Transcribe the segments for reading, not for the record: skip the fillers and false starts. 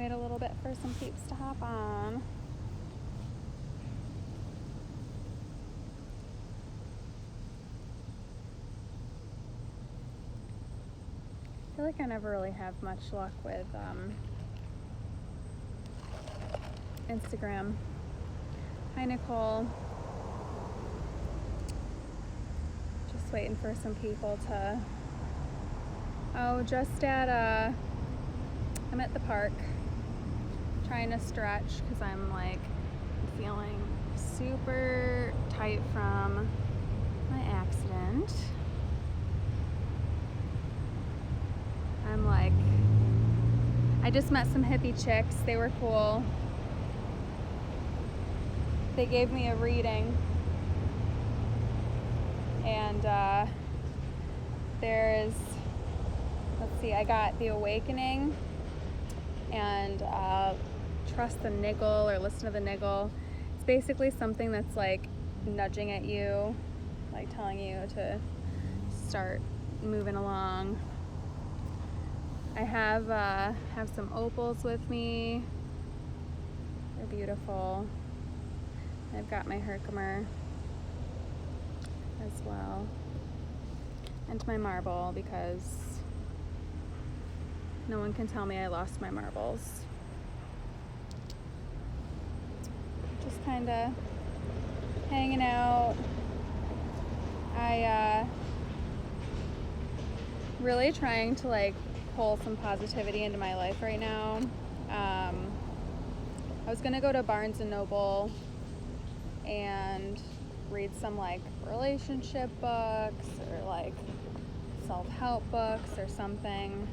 Wait a little bit for some peeps to hop on. I feel like I never really have much luck with Instagram. Hi, Nicole. Just waiting for some people to... Oh, just at I'm at the park trying to stretch because I'm like feeling super tight from my accident. I'm like, I just met some hippie chicks. They were cool. They gave me a reading, and there's, let's see, I got the Awakening and Trust the Niggle, or Listen to the Niggle. It's basically something that's like nudging at you, like telling you to start moving along. I have some opals with me. They're beautiful. I've got my Herkimer as well, and my marble, because no one can tell me I lost my marbles. Just kind of hanging out. I really trying to like pull some positivity into my life right now. I was gonna go to Barnes and Noble and read some like relationship books or like self-help books or something.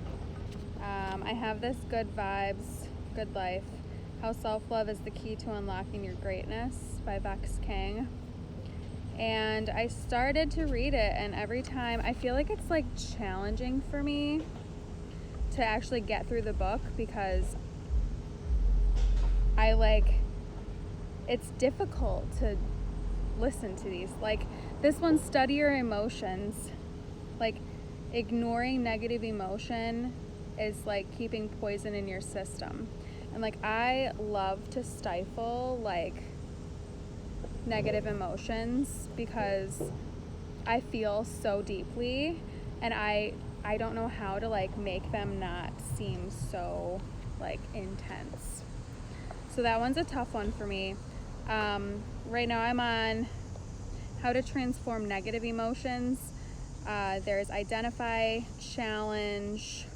I have this Good Vibes, Good Life, How Self-Love is the Key to Unlocking Your Greatness by Vex King. And I started to read it, and every time I feel like it's like challenging for me to actually get through the book, because it's difficult to listen to these. Like this one, Study Your Emotions. Like ignoring negative emotion is like keeping poison in your system. And like I love to stifle like negative emotions because I feel so deeply, and I don't know how to like make them not seem so like intense. So that one's a tough one for me. Right now I'm on How to Transform Negative Emotions. There's Identify, Challenge,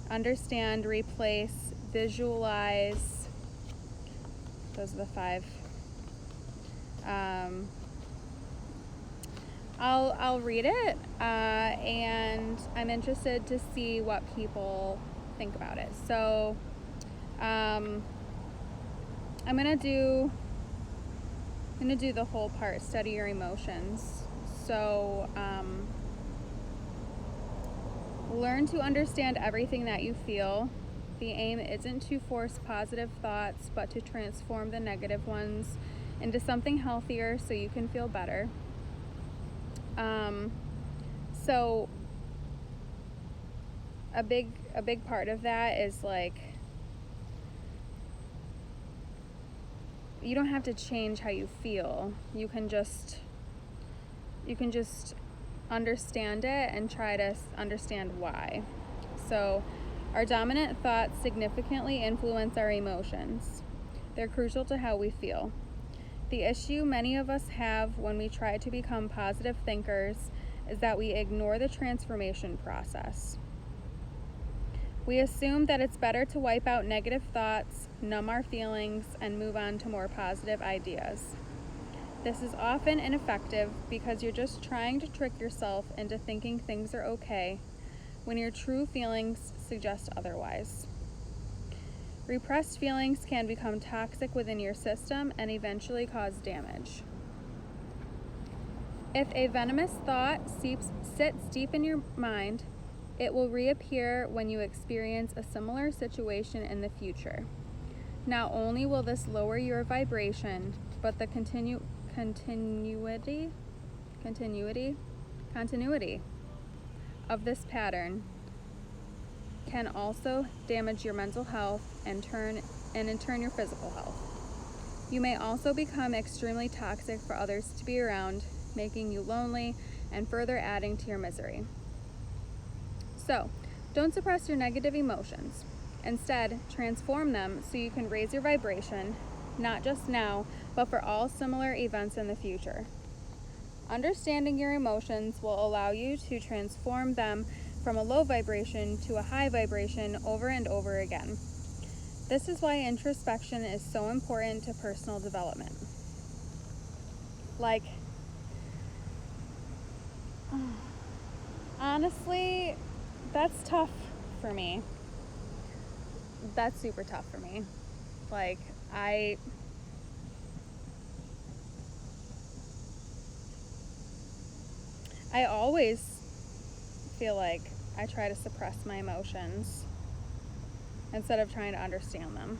Understand, Replace, Visualize. Those are the 5. I'll read it, and I'm interested to see what people think about it. So I'm gonna do the whole part, Study Your Emotions. So learn to understand everything that you feel. The aim isn't to force positive thoughts, but to transform the negative ones into something healthier so you can feel better. So a big part of that is like, you don't have to change how you feel. You can just understand it and try to understand why. So our dominant thoughts significantly influence our emotions. They're crucial to how we feel. The issue many of us have when we try to become positive thinkers is that we ignore the transformation process. We assume that it's better to wipe out negative thoughts, numb our feelings, and move on to more positive ideas. This is often ineffective because you're just trying to trick yourself into thinking things are okay when your true feelings suggest otherwise. Repressed feelings can become toxic within your system and eventually cause damage. If a venomous thought sits deep in your mind, it will reappear when you experience a similar situation in the future. Not only will this lower your vibration, but the continuity of this pattern can also damage your mental health and in turn your physical health. You may also become extremely toxic for others to be around, making you lonely and further adding to your misery. So, don't suppress your negative emotions. Instead, transform them so you can raise your vibration, not just now, but for all similar events in the future. Understanding your emotions will allow you to transform them from a low vibration to a high vibration over and over again. This is why introspection is so important to personal development. Like, honestly, that's tough for me. That's super tough for me. Like, I always feel like I try to suppress my emotions instead of trying to understand them.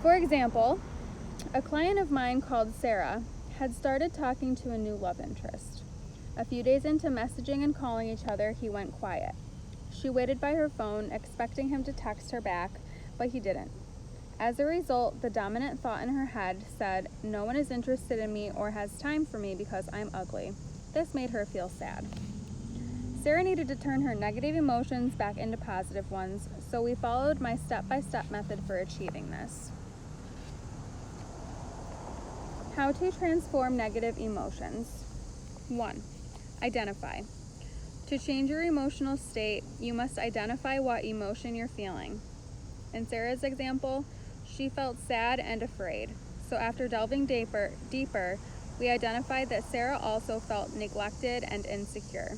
For example, a client of mine called Sarah had started talking to a new love interest. A few days into messaging and calling each other, he went quiet. She waited by her phone, expecting him to text her back, but he didn't. As a result, the dominant thought in her head said, "No one is interested in me or has time for me because I'm ugly." This made her feel sad. Sarah needed to turn her negative emotions back into positive ones, so we followed my step-by-step method for achieving this. How to transform negative emotions. 1. Identify. To change your emotional state, you must identify what emotion you're feeling. In Sarah's example, she felt sad and afraid. So after delving deeper, we identified that Sarah also felt neglected and insecure.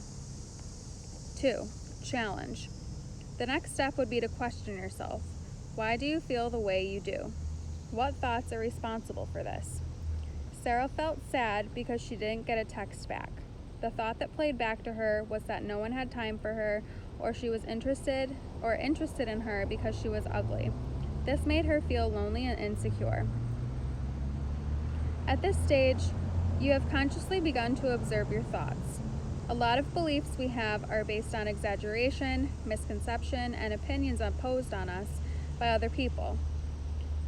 2. Challenge. The next step would be to question yourself. Why do you feel the way you do? What thoughts are responsible for this? Sarah felt sad because she didn't get a text back. The thought that played back to her was that no one had time for her, or she was interested in her because she was ugly. This made her feel lonely and insecure. At this stage, you have consciously begun to observe your thoughts. A lot of beliefs we have are based on exaggeration, misconception, and opinions imposed on us by other people.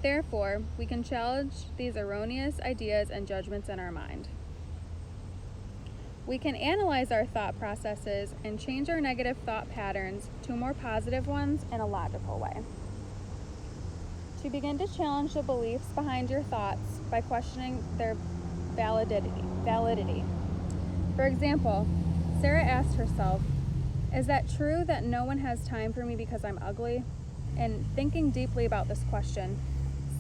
Therefore, we can challenge these erroneous ideas and judgments in our mind. We can analyze our thought processes and change our negative thought patterns to more positive ones in a logical way. To begin to challenge the beliefs behind your thoughts by questioning their validity. For example, Sarah asked herself, "Is that true that no one has time for me because I'm ugly?" And thinking deeply about this question,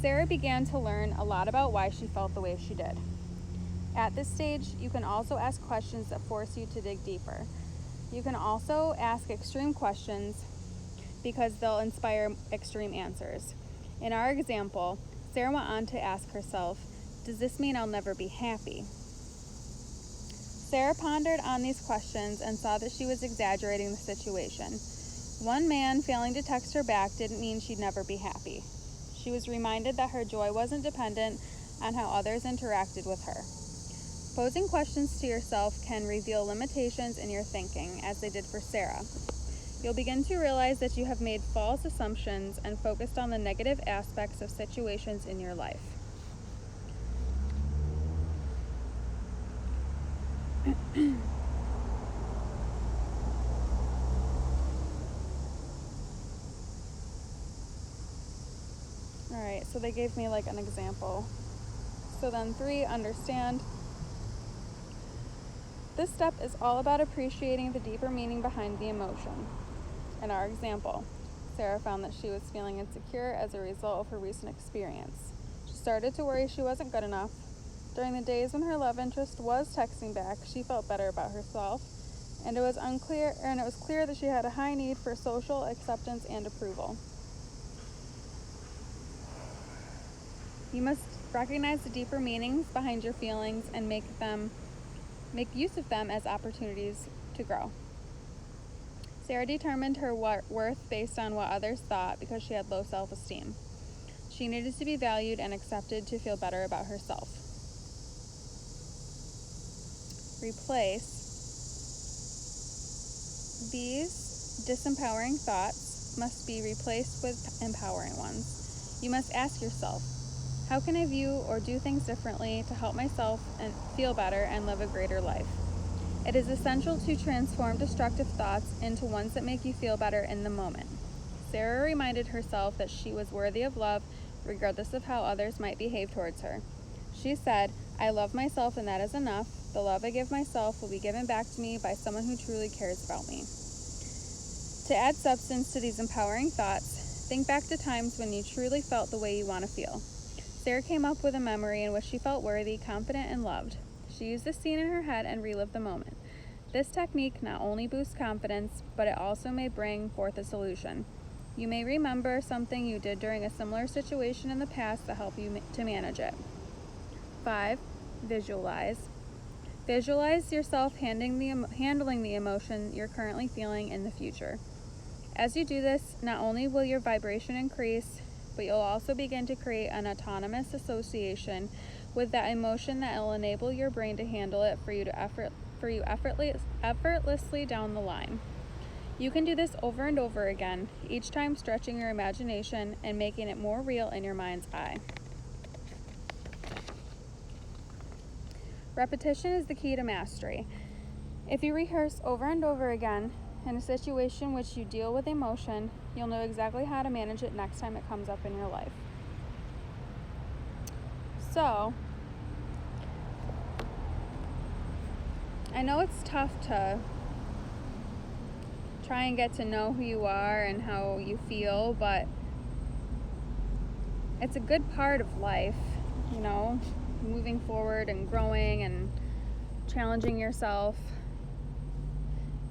Sarah began to learn a lot about why she felt the way she did. At this stage, you can also ask questions that force you to dig deeper. You can also ask extreme questions because they'll inspire extreme answers. In our example, Sarah went on to ask herself, "Does this mean I'll never be happy?" Sarah pondered on these questions and saw that she was exaggerating the situation. One man failing to text her back didn't mean she'd never be happy. She was reminded that her joy wasn't dependent on how others interacted with her. Posing questions to yourself can reveal limitations in your thinking, as they did for Sarah. You'll begin to realize that you have made false assumptions and focused on the negative aspects of situations in your life. Alright, so they gave me like an example. So then 3, understand. This step is all about appreciating the deeper meaning behind the emotion. In our example, Sarah found that she was feeling insecure as a result of her recent experience. She started to worry she wasn't good enough. During the days when her love interest was texting back, she felt better about herself, and it was clear that she had a high need for social acceptance and approval. You must recognize the deeper meanings behind your feelings and make use of them as opportunities to grow. Sarah determined her worth based on what others thought because she had low self-esteem. She needed to be valued and accepted to feel better about herself. Replace. These disempowering thoughts must be replaced with empowering ones. You must ask yourself, how can I view or do things differently to help myself and feel better and live a greater life? It is essential to transform destructive thoughts into ones that make you feel better in the moment. Sarah reminded herself that she was worthy of love, regardless of how others might behave towards her. She said, I love myself and that is enough. The love I give myself will be given back to me by someone who truly cares about me. To add substance to these empowering thoughts, think back to times when you truly felt the way you want to feel. Sarah came up with a memory in which she felt worthy, confident, and loved. She used the scene in her head and relived the moment. This technique not only boosts confidence, but it also may bring forth a solution. You may remember something you did during a similar situation in the past that helped you to manage it. 5. Visualize. Visualize yourself handling the emotion you're currently feeling in the future. As you do this, not only will your vibration increase, but you'll also begin to create an autonomous association with that emotion that will enable your brain to handle it for you effortlessly down the line. You can do this over and over again, each time stretching your imagination and making it more real in your mind's eye. Repetition is the key to mastery. If you rehearse over and over again in a situation which you deal with emotion, you'll know exactly how to manage it next time it comes up in your life. So, I know it's tough to try and get to know who you are and how you feel, but it's a good part of life, moving forward and growing and challenging yourself.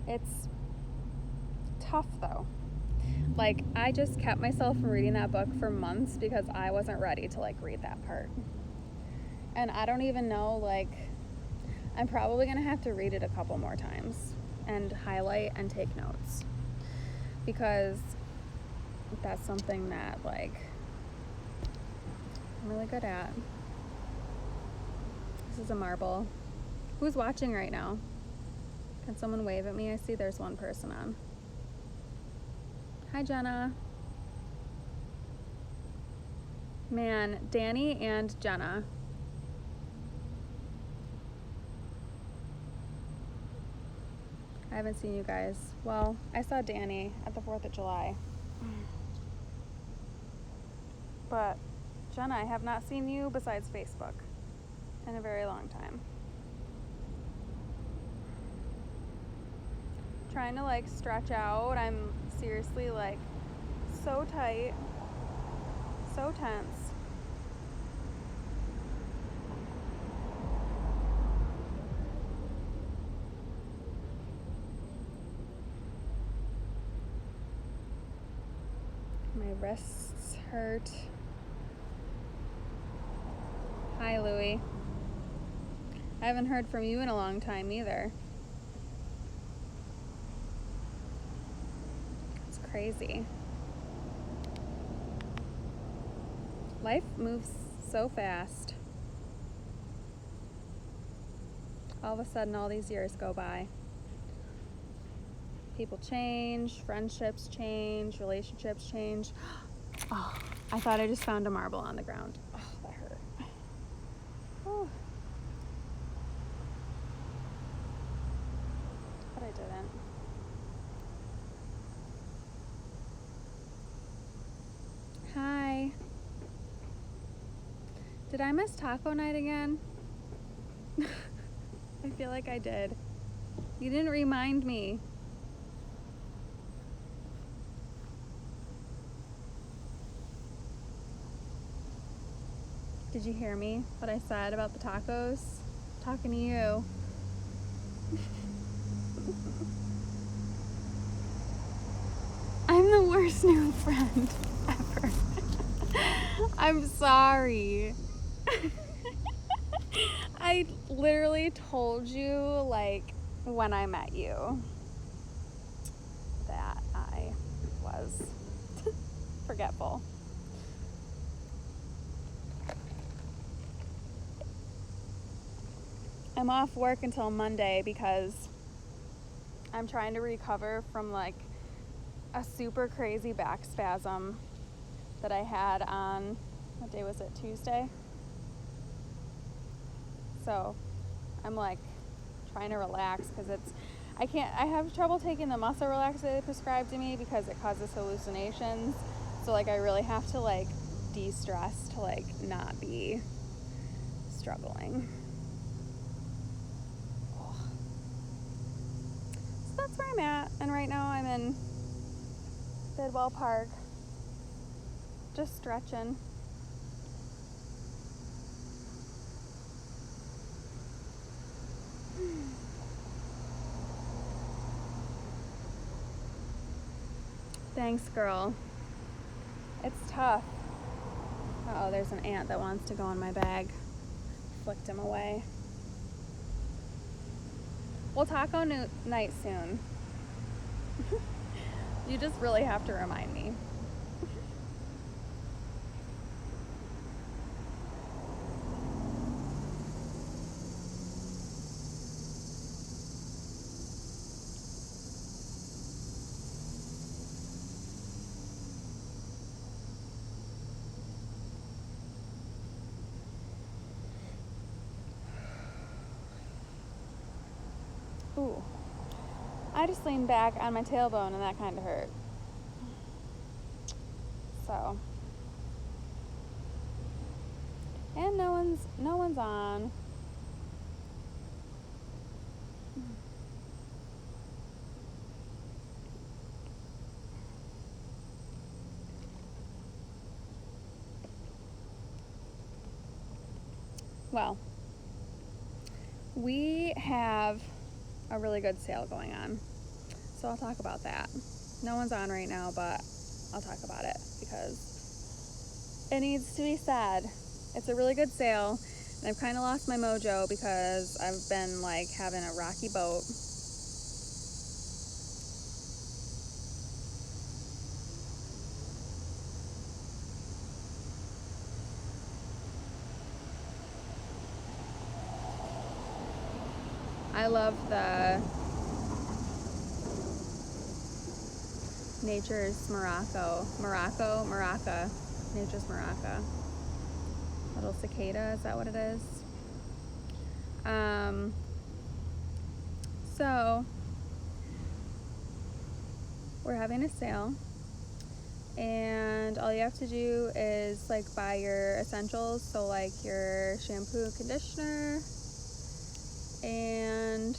It's tough though. I just kept myself from reading that book for months because I wasn't ready to read that part. And I don't even know, I'm probably gonna have to read it a couple more times and highlight and take notes, because that's something that I'm really good at. This is a marble. Who's watching right now? Can someone wave at me? I see there's one person on. Hi, Jenna. Man, Danny and Jenna. I haven't seen you guys. Well, I saw Danny at the 4th of July. But Jenna, I have not seen you besides Facebook in a very long time. Trying to stretch out. I'm seriously so tight, so tense. My wrists hurt. Hi, Louie. I haven't heard from you in a long time either. It's crazy. Life moves so fast. All of a sudden, all these years go by. People change, friendships change, relationships change. Oh, I thought I just found a marble on the ground. Oh, that hurt. Oh. But I didn't. Hi. Did I miss taco night again? I feel like I did. You didn't remind me. Did you hear me? What I said about the tacos? I'm talking to you. I'm the worst new friend ever. I'm sorry. I literally told you, when I met you, that I was forgetful. I'm off work until Monday because I'm trying to recover from like a super crazy back spasm that I had on, what day was it, Tuesday? So I'm like trying to relax because I have trouble taking the muscle relaxer they prescribed to me because it causes hallucinations. So like I really have to like de-stress to like not be struggling. Oh. So that's where I'm at, and right now I'm in Bidwell Park, just stretching. Thanks, girl. It's tough. Uh-oh, there's an ant that wants to go in my bag. Flicked him away. We'll taco night soon. You just really have to remind me. Ooh. I just leaned back on my tailbone and that kind of hurt. So. And no one's on. Well, we have a really good sale going on. So I'll talk about that. No one's on right now, but I'll talk about it because it needs to be said. It's a really good sale, and I've kind of lost my mojo because I've been like having a rocky boat. I love the Nature's Maraca. Nature's Maraca. Little cicada, is that what it is? So we're having a sale, and all you have to do is like buy your essentials, so like your shampoo, conditioner, and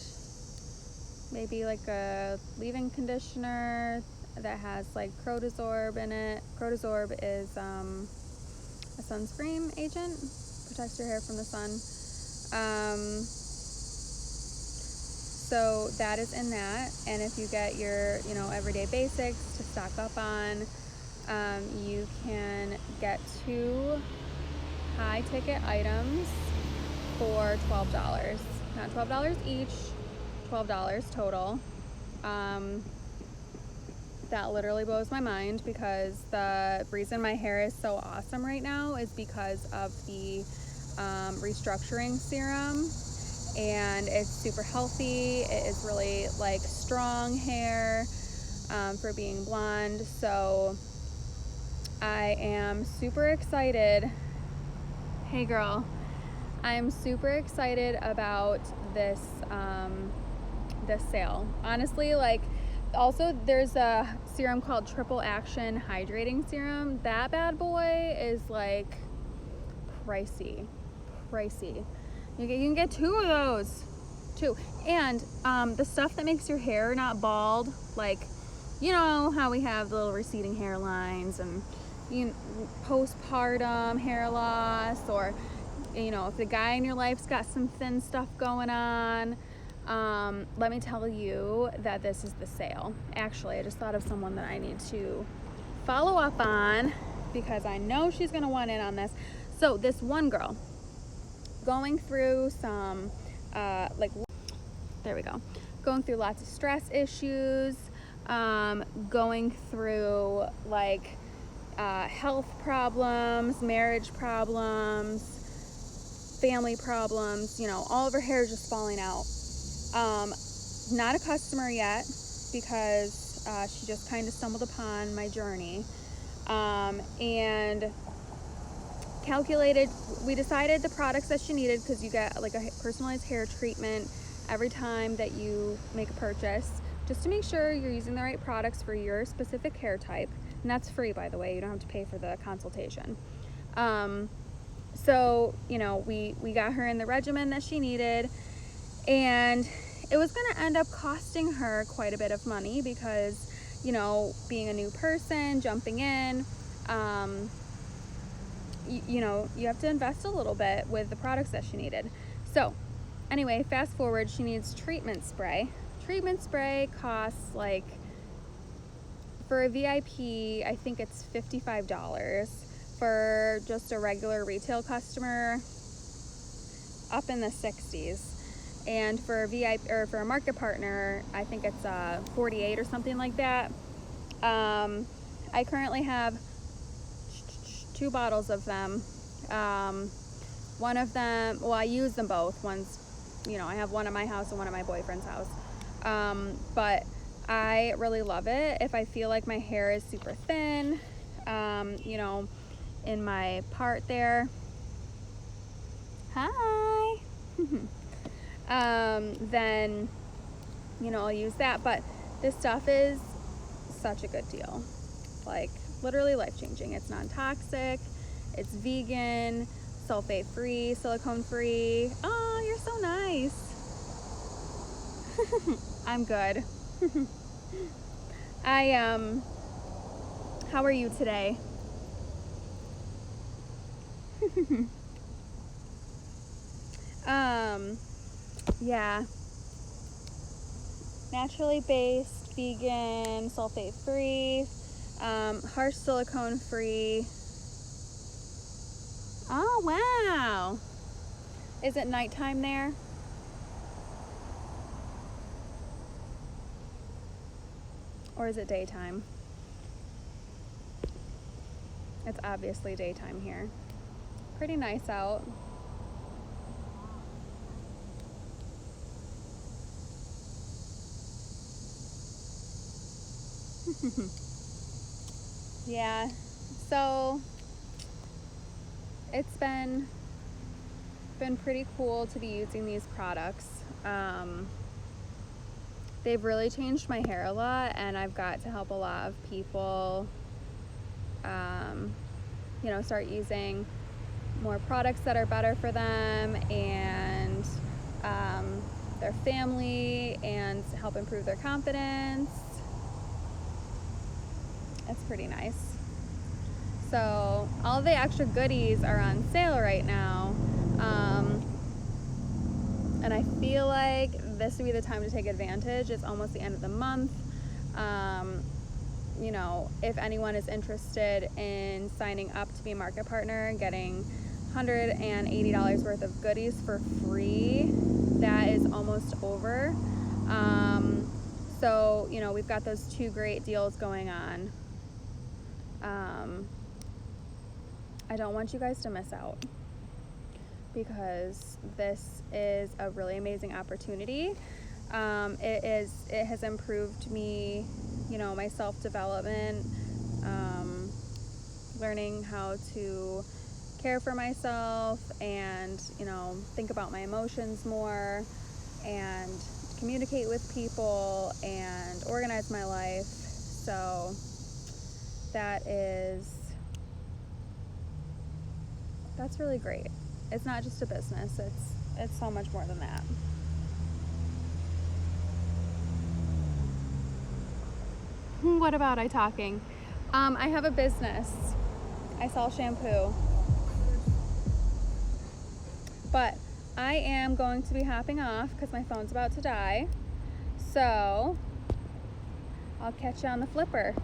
maybe like a leave-in conditioner that has like Crotasorb in it. Crotasorb is a sunscreen agent, protects your hair from the sun. So that is in that, and if you get your everyday basics to stock up on, you can get 2 high ticket items for $12. Not $12 each, $12 total. That literally blows my mind because the reason my hair is so awesome right now is because of the restructuring serum, and it's super healthy. It is really like strong hair for being blonde. So I am super excited. Hey girl. I'm super excited about this this sale. Honestly, like, also there's a serum called Triple Action Hydrating Serum. That bad boy is like pricey. You can get 2 of those. 2. And the stuff that makes your hair not bald, like, you know how we have the little receding hairlines and postpartum hair loss, or if the guy in your life's got some thin stuff going on, let me tell you that this is the sale. Actually, I just thought of someone that I need to follow up on because I know she's going to want in on this. So this one girl going through some, going through lots of stress issues, going through like health problems, marriage problems, family problems, all of her hair is just falling out. not a customer yet because she just kind of stumbled upon my journey. And we decided the products that she needed, because you get like a personalized hair treatment every time that you make a purchase, just to make sure you're using the right products for your specific hair type. And that's free, by the way. You don't have to pay for the consultation. So, you know, we got her in the regimen that she needed, and it was going to end up costing her quite a bit of money because, you know, being a new person, jumping in, you know, you have to invest a little bit with the products that she needed. So anyway, fast forward, she needs treatment spray. Treatment spray costs, like, for a VIP, I think it's $55. For just a regular retail customer, up in the 60s. And for a VIP, or for a market partner, I think it's 48 or something like that. I currently have 2 bottles of them. One of them, well, I use them both. One's, you know, I have one at my house and one at my boyfriend's house. But I really love it. If I feel like my hair is super thin, you know, in my part there. Hi. Then, you know, I'll use that. But this stuff is such a good deal. Like, literally life-changing. It's non-toxic, it's vegan, sulfate-free, silicone-free. Oh, you're so nice. I'm good. How are you today? Yeah. Naturally based, vegan, sulfate-free, harsh silicone-free. Oh, wow. Is it nighttime there? Or is it daytime? It's obviously daytime here. Pretty nice out. Yeah, so it's been pretty cool to be using these products. They've really changed my hair a lot, and I've got to help a lot of people, you know, start using more products that are better for them and their family, and help improve their confidence. It's pretty nice. So all the extra goodies are on sale right now, and I feel like this would be the time to take advantage. It's almost the end of the month. You know, if anyone is interested in signing up to be a market partner and getting $180 worth of goodies for free, that is almost over. So, you know, we've got those 2 great deals going on. I don't want you guys to miss out, because this is a really amazing opportunity. It has improved me, you know, my self-development, learning how to care for myself and, you know, think about my emotions more, and communicate with people and organize my life. So that's really great. It's not just a business, it's so much more than that. What about I talking? I have a business. I sell shampoo. But I am going to be hopping off because my phone's about to die. So I'll catch you on the flipper.